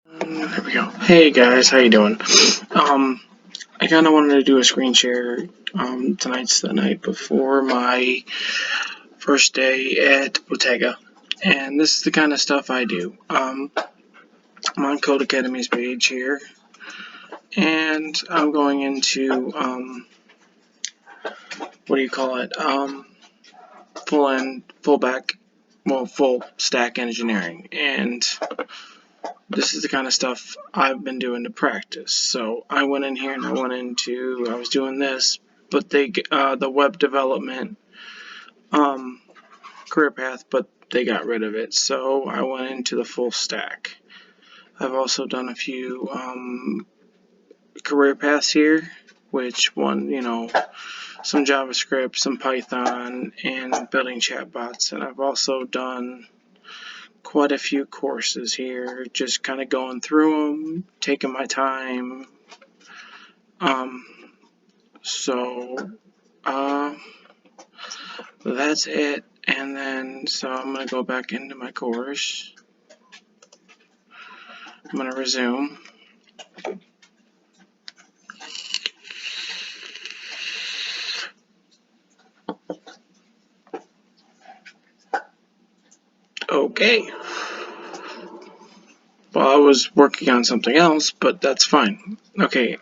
There we go. Hey guys, how you doing? I kind of wanted to do a screen share. Tonight's the night before my first day at Bottega, and this is the kind of stuff I do. I'm on Codecademy's page here, and I'm going into what do you call it? Full stack engineering, and this is the kind of stuff I've been doing to practice. So I went in here and I was doing this, but the web development career path, but they got rid of it. So I went into the full stack. I've also done a few career paths here, which some JavaScript, some Python, and building chatbots. And I've also done quite a few courses here, just kind of going through them, taking my time. So that's it. And then, so I'm going to go back into my course. I'm going to resume. Okay. Well, I was working on something else, but that's fine. Okay,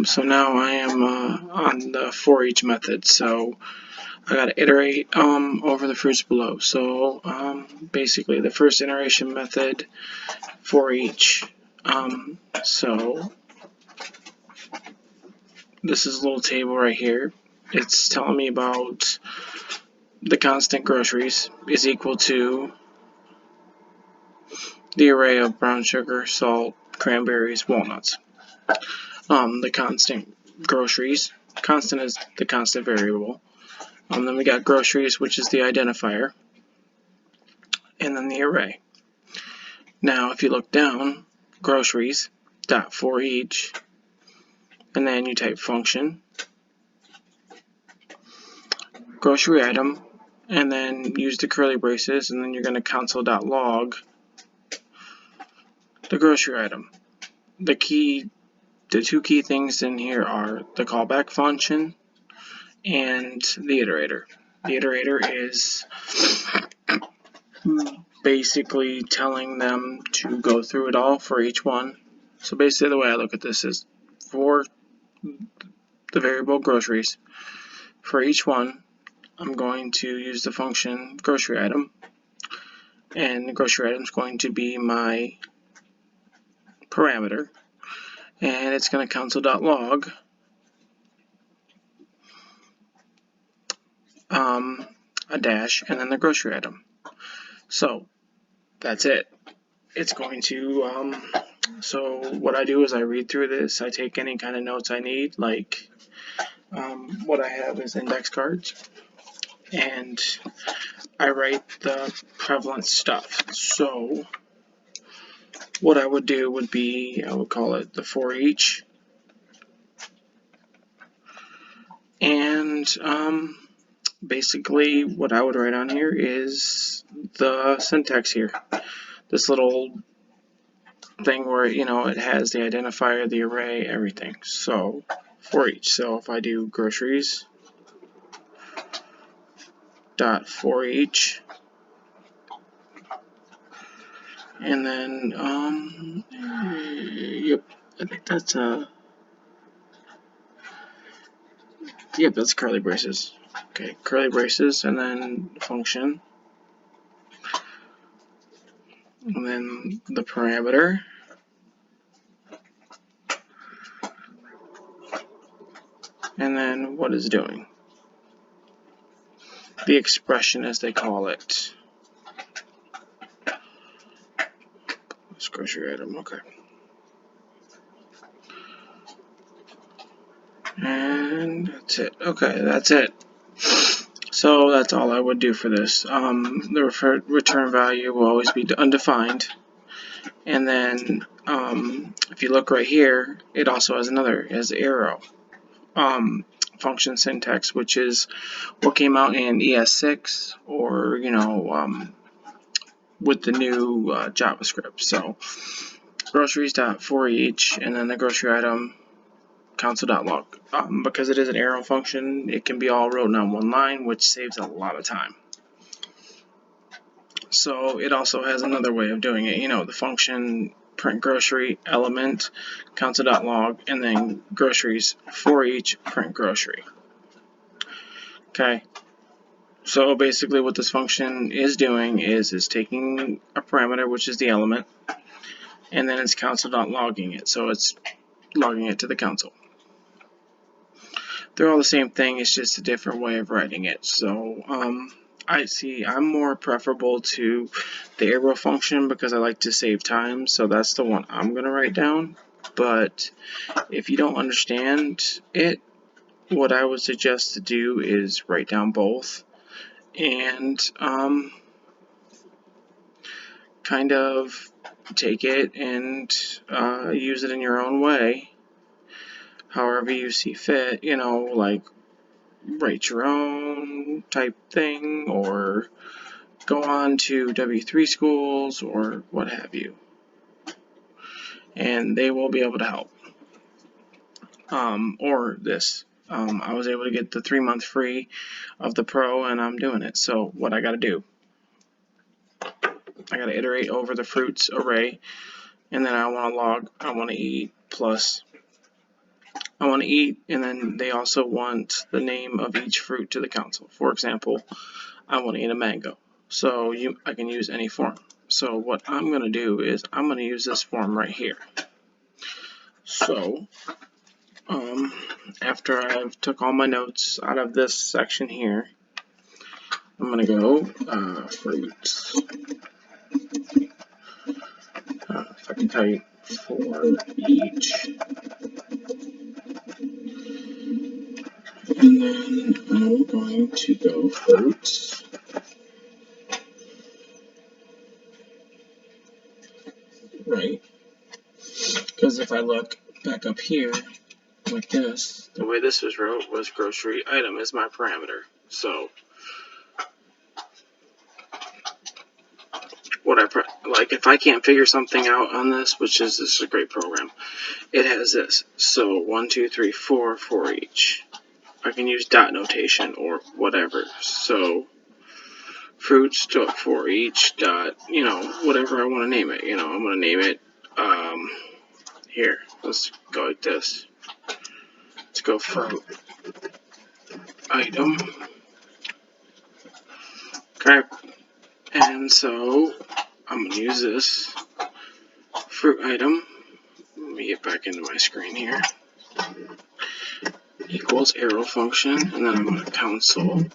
so now I am on the for each method, so I gotta iterate over the fruits below. So basically the first iteration method for each. So this is a little table right here. It's telling me about the constant groceries is equal to the array of brown sugar, salt, cranberries, walnuts. The constant groceries. Constant is the constant variable. Then we got groceries, which is the identifier, and then the array. Now, if you look down, groceries dot for each, and then you type function, grocery item, and then use the curly braces, and then you're going to console.log the grocery item. The two key things in here are the callback function and the iterator. The iterator is basically telling them to go through it all for each one. So basically the way I look at this is for the variable groceries, for each one I'm going to use the function grocery item, and the grocery item is going to be my parameter, and it's going to console.log a dash and then the grocery item. So that's it. It's going to so what I do is I read through this, I take any kind of notes I need, like what I have is index cards, and I write the prevalent stuff. So what I would do would be, I would call it the for each, and basically what I would write on here is the syntax here. This little thing where it has the identifier, the array, everything. So for each. So if I do groceries dot for each, and then yep, I think that's yep, that's curly braces. Okay, curly braces, and then function, and then the parameter, and then what it's doing. The expression, as they call it. Let's grocery item, okay. And that's it. Okay, that's it. So that's all I would do for this. The return value will always be undefined. And then if you look right here, it also has has arrow. Function syntax, which is what came out in ES6 or with the new JavaScript. So groceries.for each, and then the grocery item console.log. Because it is an arrow function, it can be all written on one line, which saves a lot of time. So it also has another way of doing it. The function print grocery element console.log, and then groceries for each print grocery. Okay. So basically what this function is doing is taking a parameter, which is the element, and then it's console.logging it. So it's logging it to the console. They're all the same thing, it's just a different way of writing it. So I'm more preferable to the arrow function because I like to save time, so that's the one I'm going to write down. But if you don't understand it, what I would suggest to do is write down both and kind of take it and use it in your own way, however you see fit, like write your own type thing, or go on to W3 schools, or what have you, and they will be able to help. Or this. I was able to get the 3-month free of the Pro, and I'm doing it. So what I got to do, I got to iterate over the fruits array, and then I want to log, I want to eat plus, I want to eat, and then they also want the name of each fruit to the console. For example, I want to eat a mango. So I can use any form. So what I'm going to do is I'm going to use this form right here. So after I've took all my notes out of this section here, I'm going to go fruits. If I can type for each. And then I'm going to go fruits. Right. Because if I look back up here, like this, the way this was wrote was grocery item is my parameter. So what like if I can't figure something out on this, this is a great program. It has this. So 1, 2, 3, 4 for each. I can use dot notation or whatever. So fruits for each dot, whatever I want to name it. I'm going to name it here. Let's go like this. Let's go fruit item. Okay. And so I'm going to use this fruit item. Let me get back into my screen here. Equals arrow function, and then I'm going to console.log,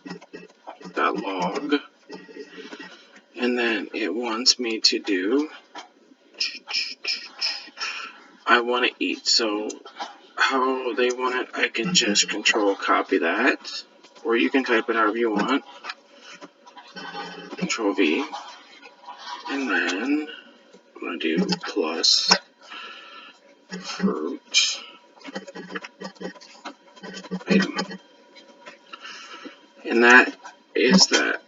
and then it wants me to do, I want to eat. So how they want it, I can just control copy that, or you can type it however you want. Control V, and then I'm going to do plus fruit item, and that is that.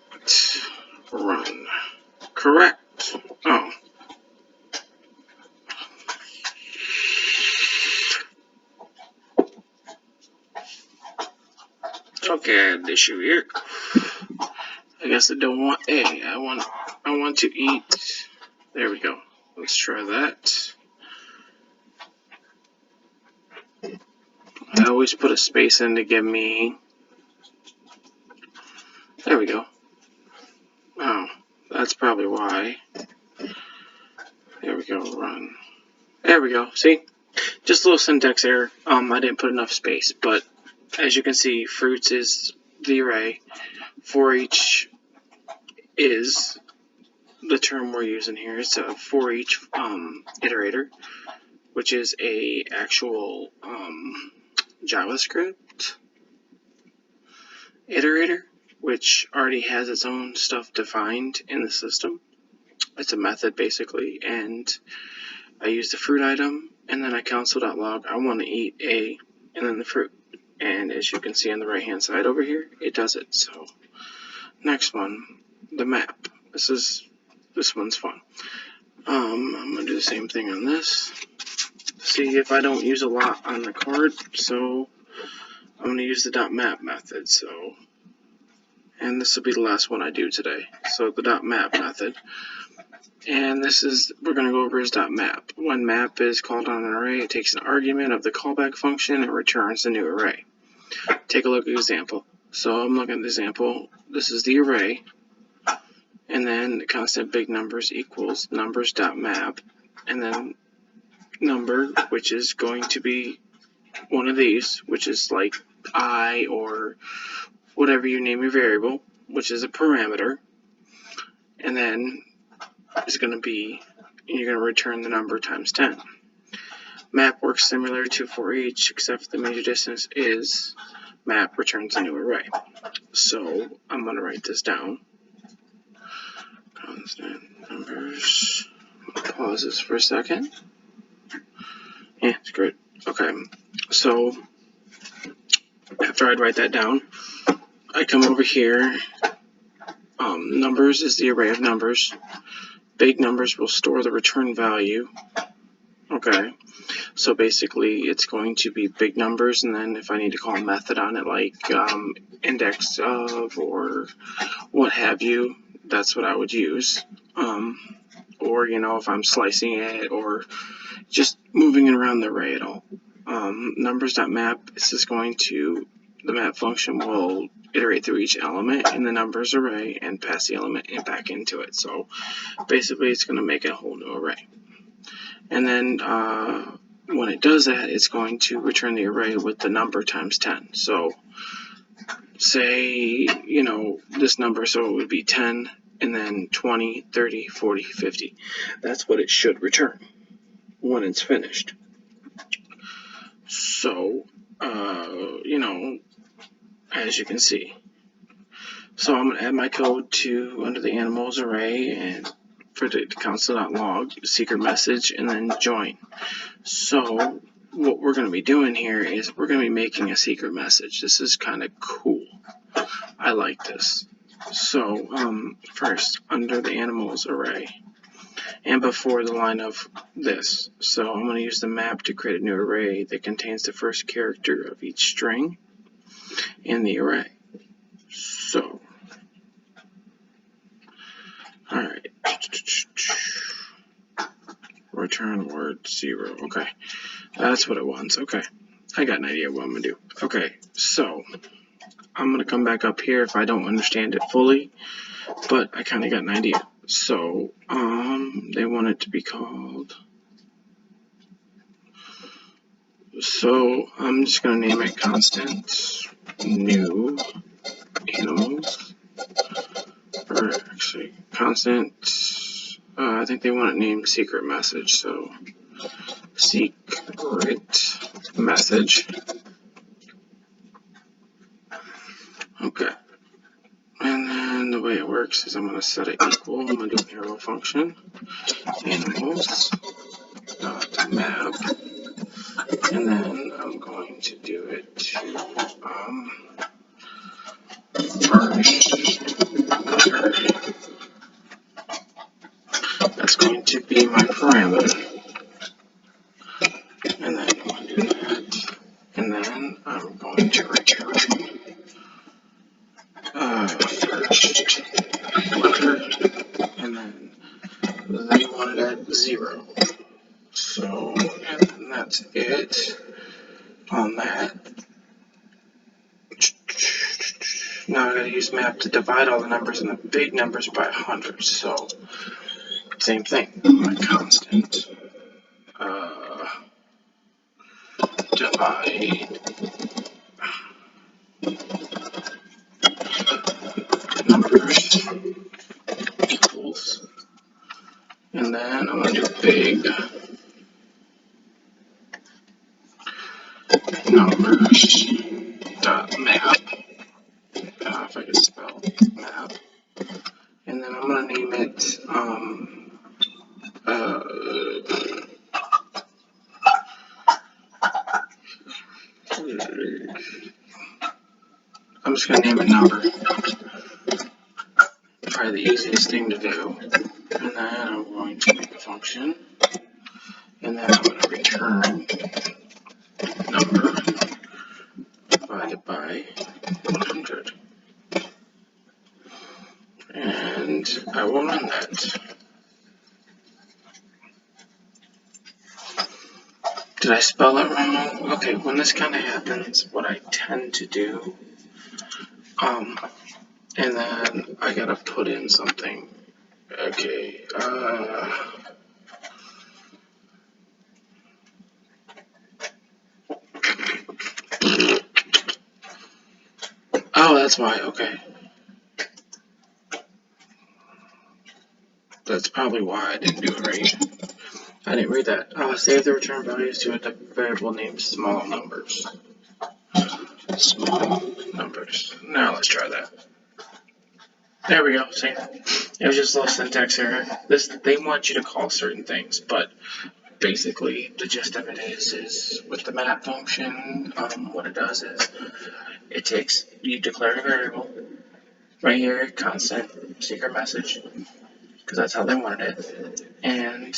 Run. Correct. Oh. Okay, I had an issue here. I guess I don't want A. I want to eat. There we go. Let's try that. I always put a space in to give me. There we go. Oh, that's probably why. There we go. Run. There we go. See? Just a little syntax error. I didn't put enough space, but as you can see, fruits is the array. For each is the term we're using here. It's a for each iterator, which is a actual JavaScript iterator, which already has its own stuff defined in the system. It's a method basically, and I use the fruit item, and then I console.log, I want to eat a, and then the fruit. And as you can see on the right hand side over here, it does it. So next one, the map. This one's fun. I'm going to do the same thing on this. See if I don't use a lot on the card, so I'm going to use the .map method. And this will be the last one I do today. So the .map method. And we're going to go over is .map. When map is called on an array, it takes an argument of the callback function and returns the new array. Take a look at the example. So I'm looking at the example. This is the array. And then the constant big numbers equals numbers.map. And then number, which is going to be one of these, which is like I or whatever you name your variable, which is a parameter. And then it's going to be, you're going to return the number times 10. Map works similar to for each, except the major distance is map returns a new array. So I'm going to write this down. Constant numbers. Pause this for a second. Yeah, it's good. Okay, so after I'd write that down, I come over here. Numbers is the array of numbers. Big numbers will store the return value. Okay, so basically it's going to be big numbers, and then if I need to call a method on it, like index of or what have you, that's what I would use. Or, if I'm slicing it or just moving it around the array at all. Numbers.map, this is going to, the map function will iterate through each element in the numbers array and pass the element back into it. So basically it's going to make a whole new array. And then when it does that, it's going to return the array with the number times 10. So say, this number, so it would be 10 and then 20, 30, 40, 50. That's what it should return when it's finished. So, as you can see. So I'm going to add my code to under the animals array and for the console.log, secret message, and then join. So what we're going to be doing here is we're going to be making a secret message. This is kind of cool. I like this. So first, under the animals array, and before the line of this. So I'm going to use the map to create a new array that contains the first character of each string in the array. So, alright. Return word 0. Okay. That's what it wants. Okay. I got an idea what I'm going to do. Okay. So, I'm going to come back up here if I don't understand it fully. But I kind of got an idea. So, they want it to be called. So, I'm just going to name it constant new animals. Or actually, constant. I think they want it named secret message. So, secret message. Okay. And then the way it works is I'm going to set it equal. I'm going to do an arrow function. Animals. Map. And then I'm going to do it to first. That's going to be my parameter. And then I'm going to do that. And then I'm going to return first letter. And then they want it at 0. So, and then that's it on that. Now I gotta use map to divide all the numbers and the big numbers by 100. So, same thing. My constant divide numbers equals, and then I'm gonna do big numbers dot map. If I can spell map, and then I'm gonna name it I'm just gonna name it number. Probably the easiest thing to do. and then I'm going to make a function, and then I'm going to return number divided by 100. And I will run that. Did I spell it wrong? Okay, when this kind of happens, what I tend to do, and then I gotta put in something. Okay, oh, that's why, okay. That's probably why I didn't do it right. I didn't read that. Save the return values to a variable named small numbers. Small numbers. Now let's try that. There we go. See, it was just a little syntax error. They want you to call certain things, but basically the gist of it is with the map function, what it does is you declare a variable right here, constant secret message, because that's how they wanted it. And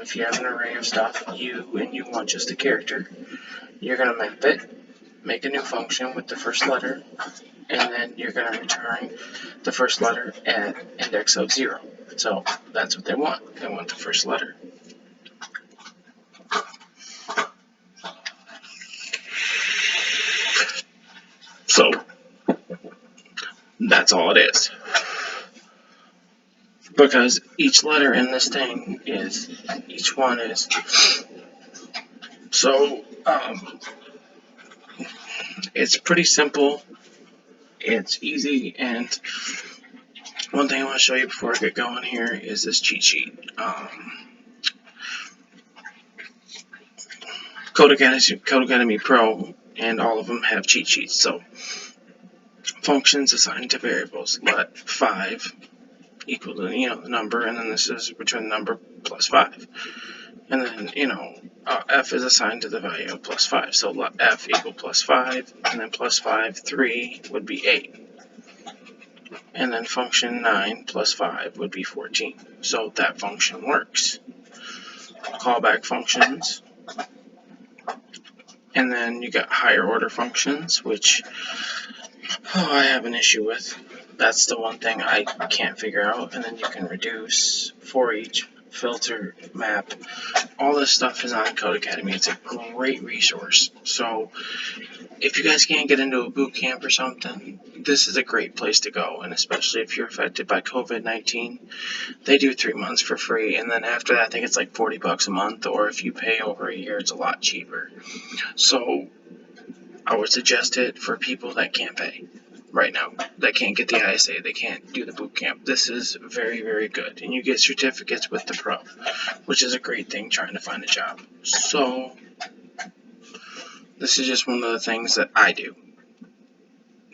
if you have an array of stuff, you want just a character, you're gonna map it, make a new function with the first letter, and then you're going to return the first letter at index of 0. So that's what they want. They want the first letter. So that's all it is. Because each letter in this thing each one is. So it's pretty simple. It's easy, and one thing I want to show you before I get going here is this cheat sheet. Codecademy Pro and all of them have cheat sheets. So functions assigned to variables. Let 5 equal to the number, and then this is return the number plus 5. And then f is assigned to the value of plus 5. So let f equal plus 5, and then plus 5, 3 would be 8. And then function 9 plus 5 would be 14. So that function works. Callback functions. And then you got higher order functions, which I have an issue with. That's the one thing I can't figure out. And then you can reduce, for each, filter, map. All this stuff is on Codecademy. It's a great resource. So if you guys can't get into a boot camp or something, this is a great place to go. And especially if you're affected by COVID-19, they do 3 months for free. And then after that, I think it's like $40 a month. Or if you pay over a year, it's a lot cheaper. So I would suggest it for people that can't pay right now, that can't get the ISA, they can't do the boot camp. This is very, very good. And you get certificates with the pro, which is a great thing trying to find a job. So this is just one of the things that I do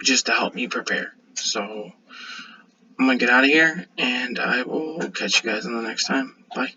just to help me prepare. So I'm going to get out of here, and I will catch you guys on the next time. Bye.